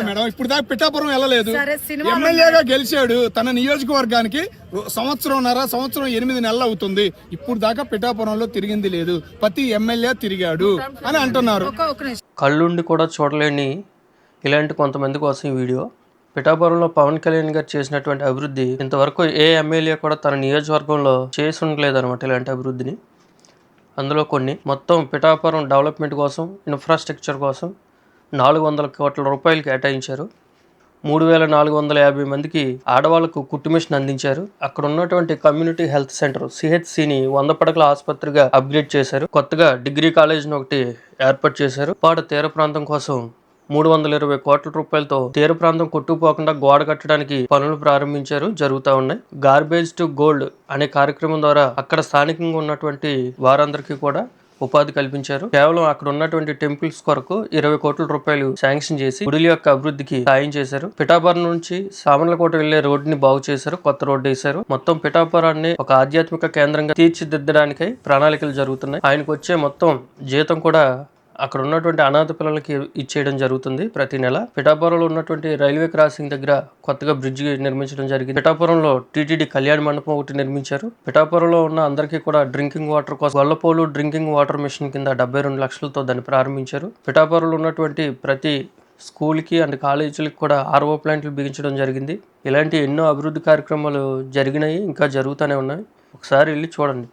Madam ఇప్పుడు దాకా పిఠాపురం వెళ్ళలేదు. సరే, సినిమాలు ఎమ్మెల్యేగా గెలిచాడు. తన నియోజకవర్గానికి సంవత్సరం 8 నెలలు అవుతుంది. ఇప్పుడు దాకా పిఠాపురంలో తిరిగింది లేదు. ప్రతి ఎమ్మెల్యే తిరిగాడు అని అంటున్నారు. ఒక నిమిషం. కళ్ళుండి కూడా చూడలేని ఇలాంటి కొంతమంది కోసం ఈ వీడియో. పిఠాపురంలో పవన్ కళ్యాణ్ గారు చేసినటువంటి అభివృద్ధి ఇంతవరకు ఏ ఎమ్మెల్యే కూడా తన నియోజకవర్గంలో చేసి ఉండలేదన్నమాట. ఇలాంటి అభివృద్ధిని అందులో కొన్ని మొత్తం పిఠాపురం డెవలప్మెంట్ కోసం, ఇన్ఫ్రాస్ట్రక్చర్ కోసం 400 కోట్ల రూపాయలు కేటాయించారు. 3450 మందికి ఆడవాళ్లకు కుట్టు మిషన్ అందించారు. అక్కడ ఉన్నటువంటి కమ్యూనిటీ హెల్త్ సెంటర్ సిహెచ్సిని 100 పడకల ఆసుపత్రిగా అప్గ్రేడ్ చేశారు. కొత్తగా డిగ్రీ కాలేజ్ని ఒకటి ఏర్పాటు చేశారు. పాడు తీర ప్రాంతం కోసం 320 కోట్ల రూపాయలతో తీర ప్రాంతం కొట్టుకుపోకుండా గోడ కట్టడానికి పనులు ప్రారంభించారు, జరుగుతూ ఉన్నాయి. గార్బేజ్ టు గోల్డ్ అనే కార్యక్రమం ద్వారా అక్కడ స్థానికంగా ఉన్నటువంటి వారందరికీ కూడా ఉపాధి కల్పించారు. కేవలం అక్కడ ఉన్నటువంటి టెంపుల్స్ కొరకు 20 కోట్ల రూపాయలు శాంక్షన్ చేసి గుడుల యొక్క అభివృద్ధికి సాయం చేశారు. పిఠాపురం నుంచి సామర్లకోట వెళ్లే రోడ్డుని బాగు చేశారు, కొత్త రోడ్డు వేశారు. మొత్తం పిఠాపురాన్ని ఒక ఆధ్యాత్మిక కేంద్రంగా తీర్చిదిద్దడానికై ప్రణాళికలు జరుగుతున్నాయి. ఆయనకు వచ్చే మొత్తం జీతం కూడా అక్కడ ఉన్నటువంటి అనాథ పిల్లలకి ఇచ్చేయడం జరుగుతుంది ప్రతి నెల. పిఠాపురంలో ఉన్నటువంటి రైల్వే క్రాసింగ్ దగ్గర కొత్తగా బ్రిడ్జ్ నిర్మించడం జరిగింది. పిఠాపురంలో టీటీడీ కళ్యాణ మండపం ఒకటి నిర్మించారు. పిఠాపురంలో ఉన్న అందరికీ కూడా డ్రింకింగ్ వాటర్ కోసం గొల్లపోలు డ్రింకింగ్ వాటర్ మిషన్ కింద 72 లక్షలతో దాన్ని ప్రారంభించారు. పిఠాపురంలో ఉన్నటువంటి ప్రతి స్కూల్కి అండ్ కాలేజీలకు కూడా ఆర్ఓ ప్లాంట్లు బిగించడం జరిగింది. ఇలాంటి ఎన్నో అభివృద్ధి కార్యక్రమాలు జరిగినాయి, ఇంకా జరుగుతూనే ఉన్నాయి. ఒకసారి వెళ్ళి చూడండి.